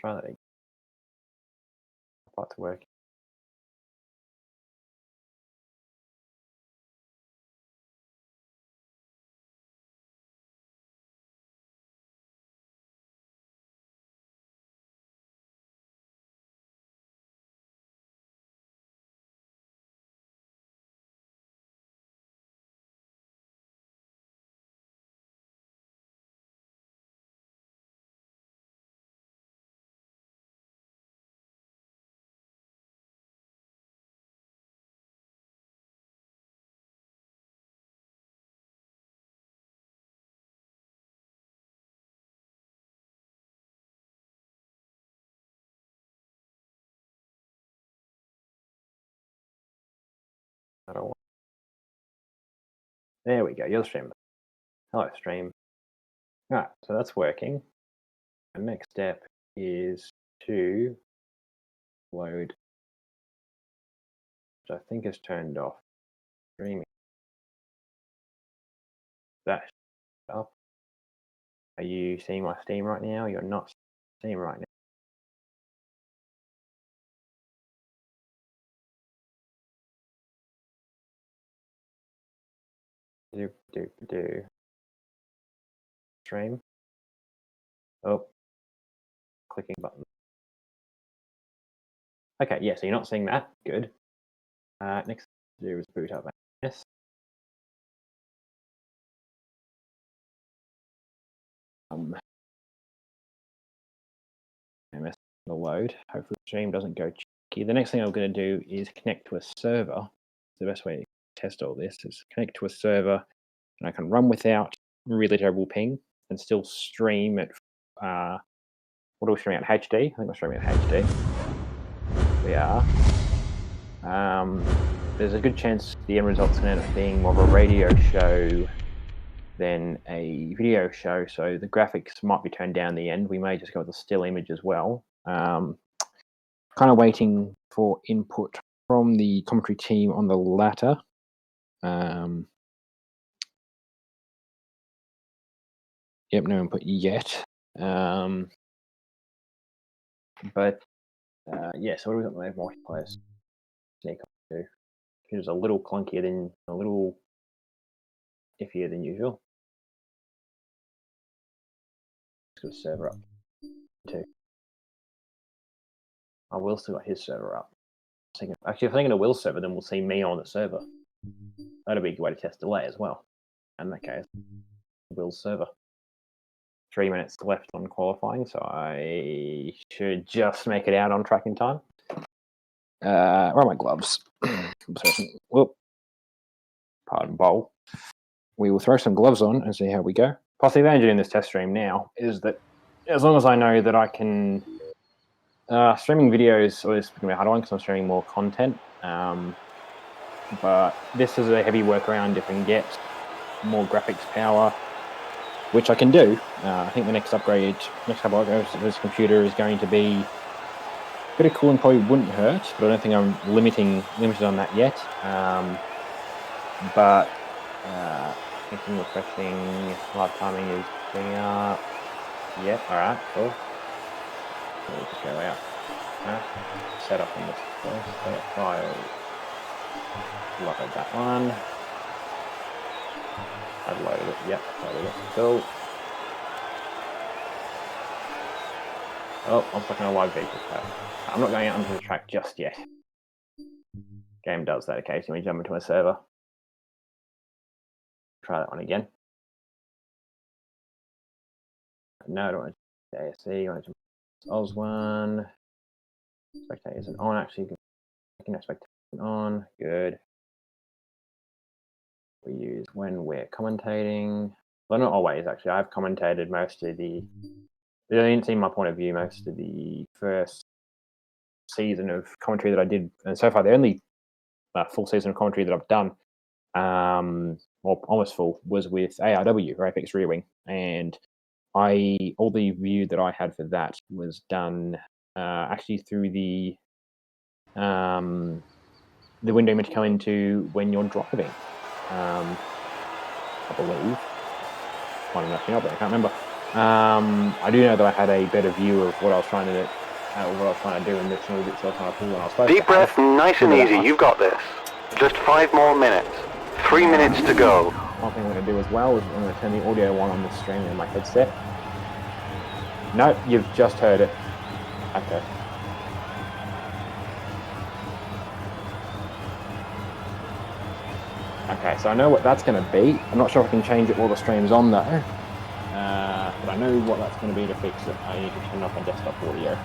Try that again. What's working? I don't want. There we go. You're the stream. Hello, stream. All right, so that's working. The next step is to load, which I think is turned off. Streaming. That up. Are you seeing my Steam right now? You're not seeing right now. Do. Stream. Oh, clicking button. Okay, yeah, so you're not seeing that. Good. Next to do is boot up AMS. AMS will load. Hopefully the stream doesn't go cheeky. The next thing I'm going to do is connect to a server. The best way to test all this is connect to a server, and I can run without really terrible ping and still stream at what are we streaming at? HD? I think we're streaming at HD. We are. There's a good chance the end result's going to end up being more of a radio show than a video show, so the graphics might be turned down in the end. We may just go with a still image as well. Kind of waiting for input from the commentary team on the latter. Yep, no input yet. But yeah, so what do we got in the multiplayer? Sneak up to. It was a little clunkier than a little iffier than usual. Let's go server up too. I will still got his server up. Actually, if I'm thinking a Will server, then we'll see me on the server. That'll be a good way to test delay as well. In that case, Will's server. 3 minutes left on qualifying, so I should just make it out on track in time. Where are my gloves? Whoop. Pardon, bowl. We will throw some gloves on and see how we go. Plus, the advantage in this test stream now is that as long as I know that I can streaming videos is going to be a hard one because I'm streaming more content. But this is a heavy workaround if I can get more graphics power, which I can do. I think the next couple of upgrades of this computer is going to be pretty cool and probably wouldn't hurt, but I don't think I'm limited on that yet. But anything refreshing, live timing is going up. Yep, alright, cool. We'll just go out. Set up on this first set file. Load that one. I've loaded it, yep, loaded it. Cool. Oh, I'm stuck in a live vehicle tab. I'm not going out onto the track just yet. Game does that occasionally, jump into a server. Try that one again. No, I don't want to ASC, I want to Oz one. Spectator isn't on, actually. I can expect on, good. We use when we're commentating. Well, not always, actually. I've commentated most of the... They didn't see my point of view most of the first season of commentary that I did. And so far, the only full season of commentary that I've done, or almost full, was with ARW, or Apex Rear Wing. And all the view that I had for that was done actually through the window image come into when you're driving. I believe. Might have actually not, but I can't remember. I do know that I had a better view of what I was trying to do. What I was trying to do in this little bit, so I was trying to pull when I was supposed Deep to have. breath, nice and easy. You've got this. Just 5 more minutes. 3 minutes to go. One thing I'm going to do as well is I'm going to turn the audio on the stream in my headset. No, you've just heard it. Okay. Okay, so I know what that's going to be. I'm not sure if I can change it while the stream's on though. But I know what that's going to be to fix it. I need to turn off my desktop audio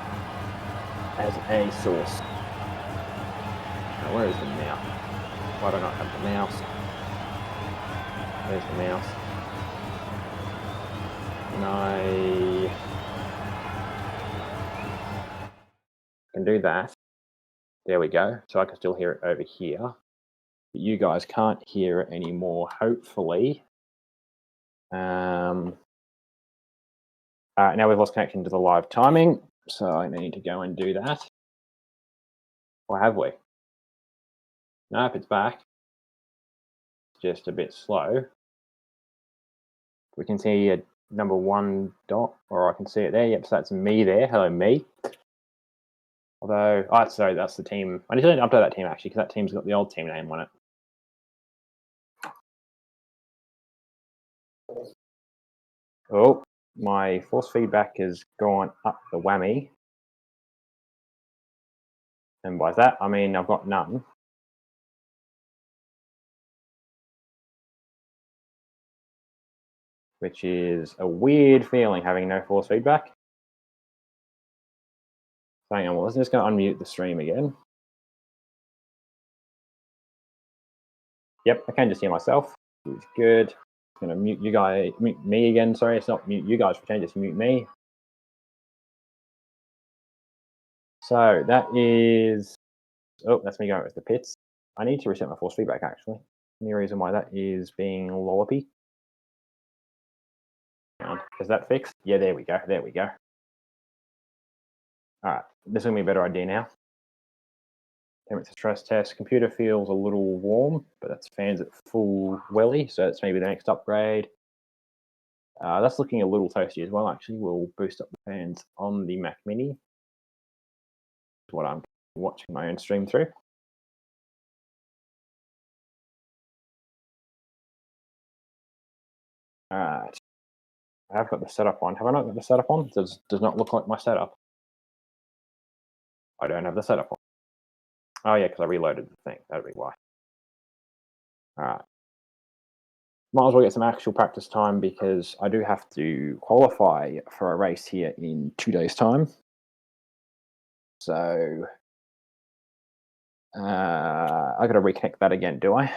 as a source. Now, where is the mouse? Why do I not have the mouse? There's the mouse. And I can do that. There we go. So I can still hear it over here. But you guys can't hear it anymore, hopefully. All right, now we've lost connection to the live timing, so I need to go and do that. Or have we? Nope, it's back. It's just a bit slow. We can see a number 1 dot, or I can see it there. Yep, so that's me there. Hello, me. Although, sorry, that's the team. I need to update that team actually, because that team's got the old team name on it. Oh, my force feedback has gone up the whammy. And by that, I mean I've got none. Which is a weird feeling, having no force feedback. So hang on, well, I'm just going to unmute the stream again. Yep, I can just hear myself, which is good. I'm going to mute you guys, mute me again. Sorry, it's not mute you guys for change, it's mute me. So that is, oh, that's me going with the pits. I need to reset my force feedback actually. Any reason why that is being lollopy? Is that fixed? Yeah, there we go. There we go. All right, this is going to be a better idea now. Temperature stress test. Computer feels a little warm, but that's fans at full welly, so that's maybe the next upgrade. That's looking a little toasty as well, actually. We'll boost up the fans on the Mac Mini. That's what I'm watching my own stream through. All right. I've got the setup on. Have I not got the setup on? Does not look like my setup. I don't have the setup on. Oh yeah, because I reloaded the thing. That'd be why. All right. Might as well get some actual practice time because I do have to qualify for a race here in 2 days' time. So I got to reconnect that again, do I?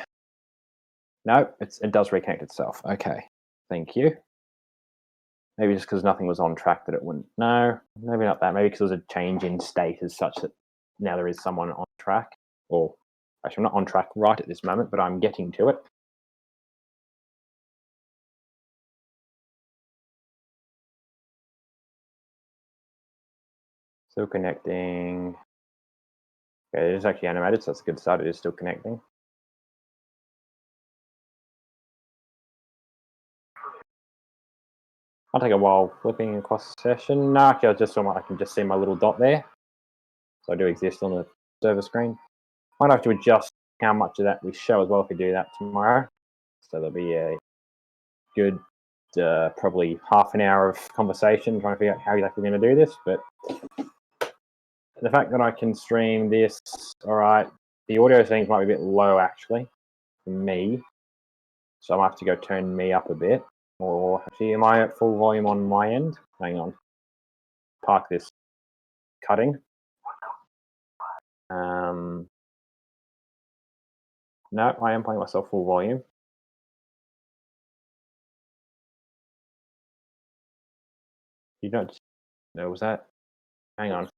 No, it does reconnect itself. Okay, thank you. Maybe just because nothing was on track that it wouldn't. No, maybe not that. Maybe because there was a change in state as such that now there is someone on track. Or actually, I'm not on track right at this moment, but I'm getting to it. Still connecting. Okay, it is actually animated, so that's a good start. It is still connecting. I'll take a while flipping across the session. No, actually, I can just see my little dot there. So I do exist on the server screen. Might have to adjust how much of that we show as well if we do that tomorrow. So there'll be a good probably half an hour of conversation trying to figure out how exactly we're going to do this. But the fact that I can stream this, all right, the audio settings might be a bit low actually for me. So I might have to go turn me up a bit. Or actually, am I at full volume on my end? Hang on. Park this cutting. No, I am playing myself full volume. You don't know, was that? Hang on.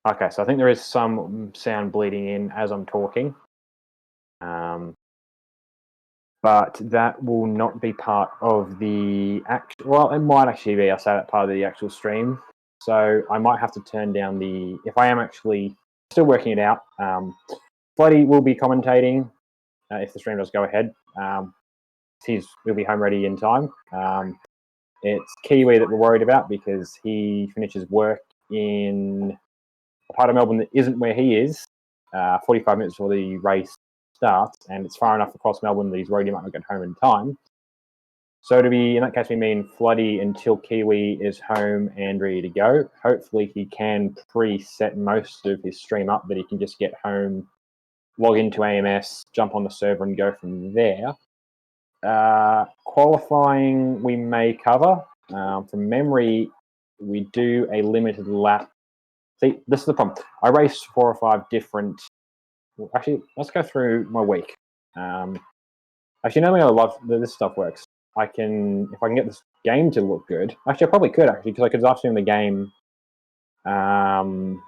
Okay, so I think there is some sound bleeding in as I'm talking. But that will not be part of the actual, well, it might actually be, I'll say that part of the actual stream. so I might have to turn down the. If I am actually still working it out, Floody will be commentating if the stream does go ahead. He'll be home ready in time. It's Kiwi that we're worried about because he finishes work in a part of Melbourne that isn't where he is, 45 minutes before the race starts, and it's far enough across Melbourne that he's worried he might not get home in time. So to be, in that case, we mean Floody until Kiwi is home and ready to go. Hopefully he can preset most of his stream up that he can just get home, log into AMS, jump on the server and go from there. Qualifying we may cover. From memory, we do a limited lap. See, this is the problem. I raced 4 or 5 different... Actually, let's go through my week. Actually, knowing how this stuff works, if I can get this game to look good. Actually, I probably could, because I could start doing the game on...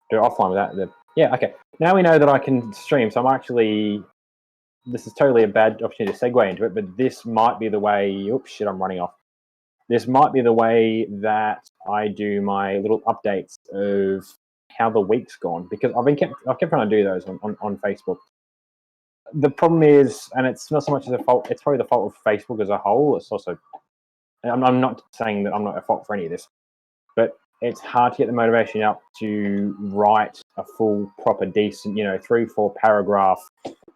do it offline with that. Yeah, okay. Now we know that I can stream, so I'm actually... This is totally a bad opportunity to segue into it, but this might be the way... Oops, shit, I'm running off. This might be the way that I do my little updates of how the week's gone, because I've kept trying to do those on Facebook. The problem is, and it's not so much as a fault, it's probably the fault of Facebook as a whole. It's also, I'm not saying that I'm not at fault for any of this, but it's hard to get the motivation up to write a full, proper, decent, 3-4 paragraph,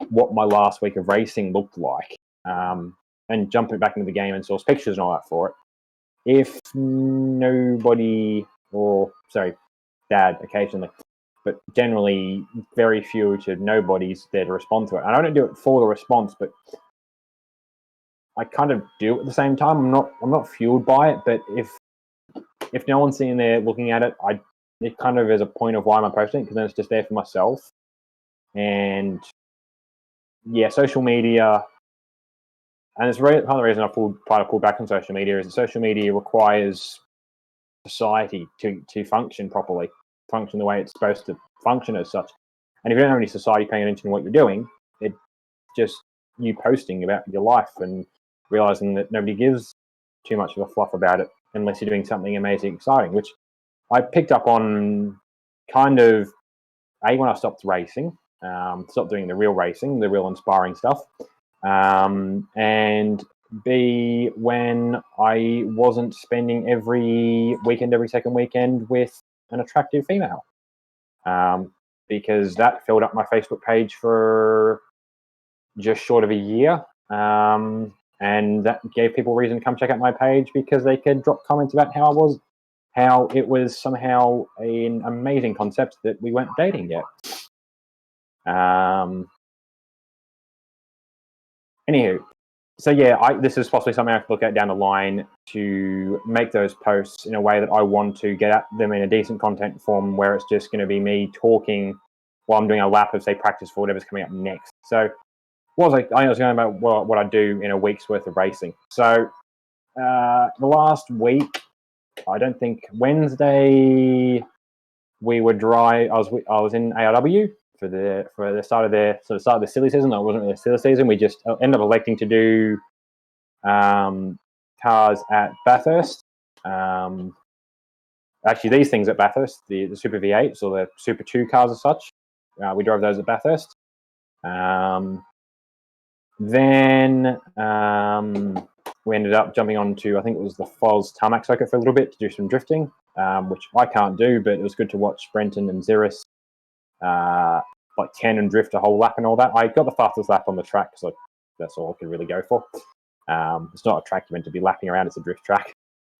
what my last week of racing looked like, and jump it back into the game and source pictures and all that for it. If nobody, Dad occasionally, but generally very few to nobody's there to respond to it. And I don't do it for the response, but I kind of do it at the same time. I'm not fueled by it, but if no one's sitting there looking at it, it kind of is a point of why I'm posting it, because then it's just there for myself. And yeah, social media, and it's part of the reason I try to pull back on social media, is that social media requires society to function properly, function the way it's supposed to function as such. And if you don't have any society paying attention to what you're doing, it's just you posting about your life and realizing that nobody gives too much of a fluff about it unless you're doing something amazing, exciting, which I picked up on kind of when I stopped racing, stopped doing the real racing, the real inspiring stuff, and B, when I wasn't spending every second weekend with an attractive female, because that filled up my Facebook page for just short of a year, and that gave people reason to come check out my page because they could drop comments about how it was somehow an amazing concept that we weren't dating yet. Anywho, so yeah, this is possibly something I could look at down the line to make those posts in a way that I want to get at them in a decent content form, where it's just going to be me talking while I'm doing a lap of, say, practice for whatever's coming up next. So I was going about what I do in a week's worth of racing. So the last week, I don't think Wednesday we were dry. I was in ARW for the start of the silly season. It wasn't really a silly season. We just ended up electing to do cars at Bathurst. Actually, these things at Bathurst, the Super V8s or the Super 2 cars as such, we drove those at Bathurst. Then we ended up jumping onto, I think it was the Foz tarmac circuit for a little bit to do some drifting, which I can't do, but it was good to watch Brenton and Ziris like 10 and drift a whole lap and all that. I got the fastest lap on the track, so that's all I could really go for. It's not a track you're meant to be lapping around, it's a drift track,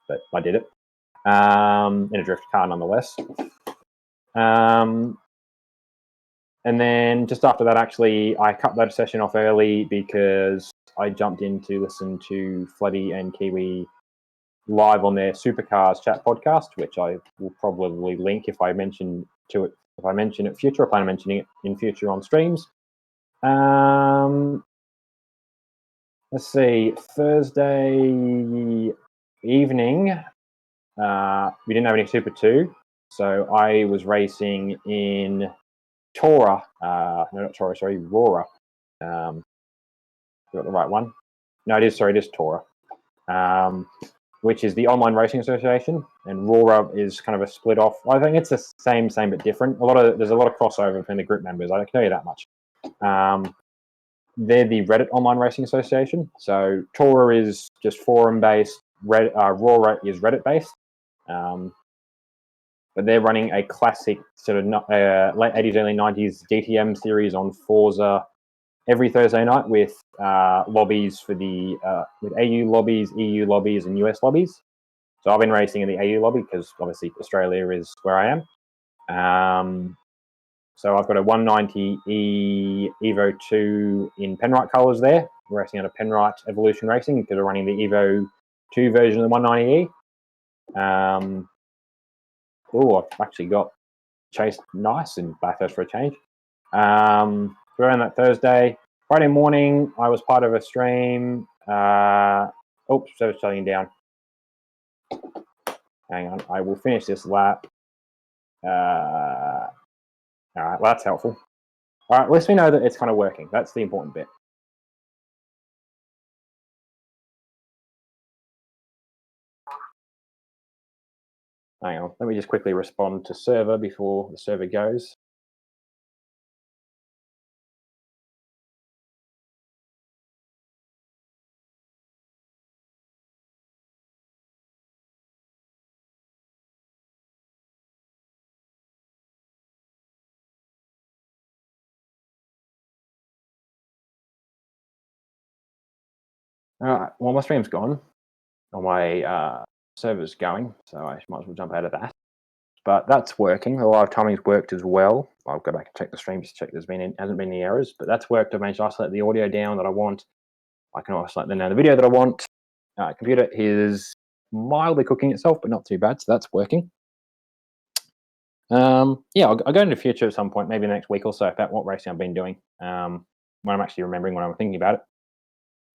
but I did it in a drift car nonetheless. And then just after that, actually, I cut that session off early because I jumped in to listen to Floody and Kiwi live on their Supercars chat podcast, which I will probably link if I mention it future. I plan on mentioning it in future on streams. Let's see, Thursday evening, we didn't have any Super 2, so I was racing in Rora. Got the right one. No, it is Tora. which is the Online Racing Association, and RORA is kind of a split off. I think it's the same but different. There's a lot of crossover between the group members. I can tell you that much. They're the Reddit Online Racing Association. So Tora is just forum based. RORA is Reddit based. But they're running a classic sort of late 80s, early 90s DTM series on Forza every Thursday night with lobbies for with AU lobbies, EU lobbies, and US lobbies. So I've been racing in the AU lobby because obviously Australia is where I am. So I've got a 190E Evo 2 in Penrite colours there. We're racing out of Penrite Evolution Racing because we're running the Evo 2 version of the 190E. I've actually got Chase Nice in Bathurst for a change. Around that Thursday. Friday morning, I was part of a stream. Server's shutting down. Hang on, I will finish this lap. All right, well, that's helpful. All right, at least we know that it's kind of working. That's the important bit. Hang on, let me just quickly respond to server before the server goes. All right, well, my stream's gone. Or my server's going, so I might as well jump out of that. But that's working. The live timing's worked as well. I'll go back and check the stream just to check hasn't been any errors, but that's worked. I've managed to isolate the audio down that I want. I can isolate the video that I want. Computer is mildly cooking itself, but not too bad, so that's working. I'll go into the future at some point, maybe the next week or so, about what racing I've been doing, when I'm actually remembering when I'm thinking about it.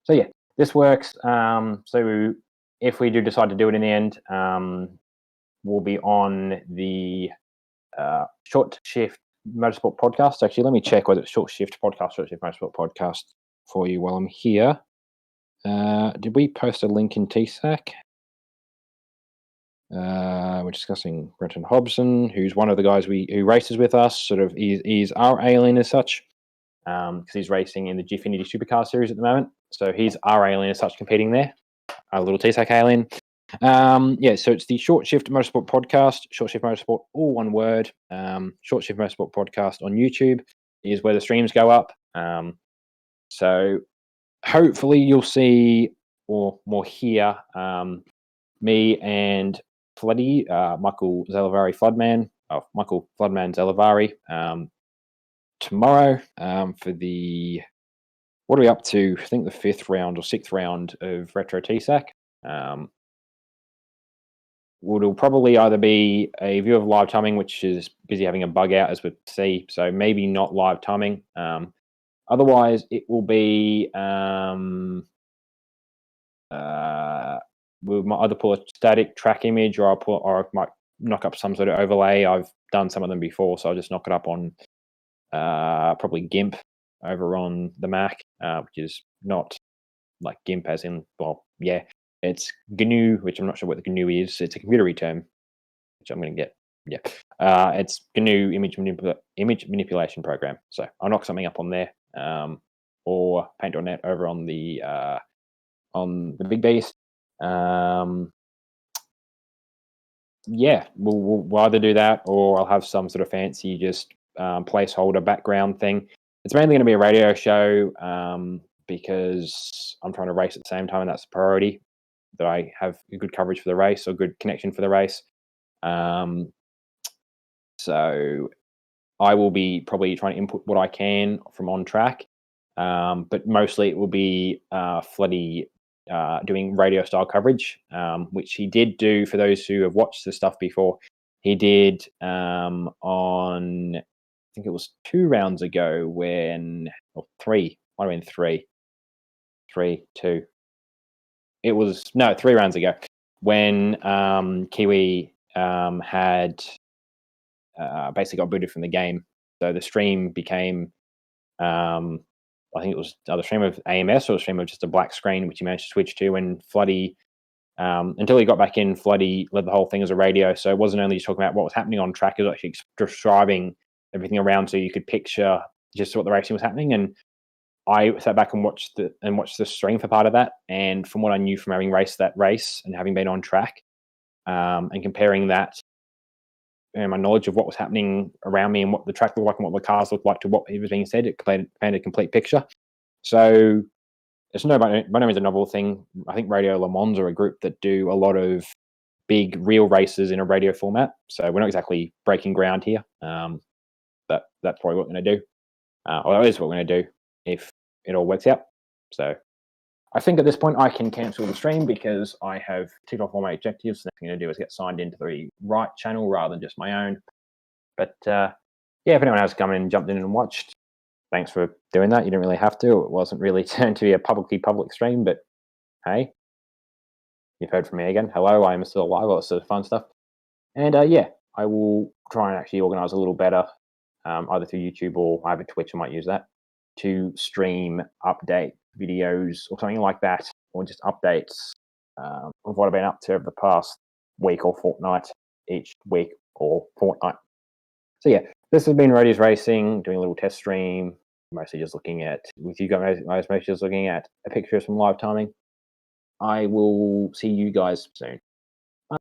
So yeah, this works. So if we do decide to do it in the end, we'll be on the Short Shift Motorsport podcast. Actually, let me check whether it's Short Shift podcast, Short Shift Motorsport podcast for you while I'm here. Did we post a link in TSAC? We're discussing Brenton Hobson, who's one of the guys who races with us. Sort of, he's our alien as such, because he's racing in the Gfinity Supercar Series at the moment. So he's our alien as such, competing there. Our little TSAC alien. So it's the Short Shift Motorsport podcast. Short Shift Motorsport, all one word. Short Shift Motorsport podcast on YouTube is where the streams go up. So hopefully you'll see or more hear me and Floody, Michael Zelavari Floodman, Michael Floodman Zelavari, tomorrow for the, what are we up to? I think the 5th round or 6th round of Retro TSAC. It'll probably either be a view of live timing, which is busy having a bug out, as we see, so maybe not live timing. Otherwise, it will be we might either pull a static track image, or I might knock up some sort of overlay. I've done some of them before, so I'll just knock it up on probably GIMP over on the Mac, which is not like GIMP as in, well, yeah, it's GNU, which I'm not sure what the GNU is. It's a computer term, which I'm going to get. Yeah, it's GNU image manipulation program. So I'll knock something up on there, or Paint.net over on the Big Beast. We'll either do that, or I'll have some sort of fancy just placeholder background thing. It's mainly going to be a radio show, because I'm trying to race at the same time, and that's the priority, that I have good coverage for the race or good connection for the race. So I will be probably trying to input what I can from on track, but mostly it will be Floody doing radio style coverage, which he did do. For those who have watched the stuff before, he did on, I think it was 2 rounds ago, or 3, might have been 3, 2. It was 3 rounds ago when Kiwi had basically got booted from the game. So the stream became, I think it was either stream of AMS or a stream of just a black screen, which he managed to switch to when Floody Until he got back in, Floody led the whole thing as a radio. So it wasn't only just talking about what was happening on track, it was actually describing everything around so you could picture just what the racing was happening. And I sat back and watched the stream for part of that. And from what I knew from having raced that race and having been on track, and comparing that and my knowledge of what was happening around me and what the track looked like and what the cars looked like to what was being said, it painted a complete picture. So it's by no means a novel thing. I think Radio Le Mans are a group that do a lot of big real races in a radio format. So we're not exactly breaking ground here. But that's probably what we're going to do. Or that is what we're going to do if it all works out. So I think at this point I can cancel the stream because I have ticked off all my objectives. The next thing I'm going to do is get signed into the right channel rather than just my own. But yeah, if anyone has come in and jumped in and watched, thanks for doing that. You didn't really have to. It wasn't really turned to be a public stream, but hey, you've heard from me again. Hello, I am still alive. All that sort of fun stuff. And yeah, I will try and actually organise a little better, either through YouTube or I have a Twitch. I might use that to stream update videos or something like that, or just updates of what I've been up to over the past week or fortnight, each week or fortnight. So yeah, this has been Roadies Racing, doing a little test stream, mostly just looking at, with you guys, mostly just looking at a picture of some live timing. I will see you guys soon.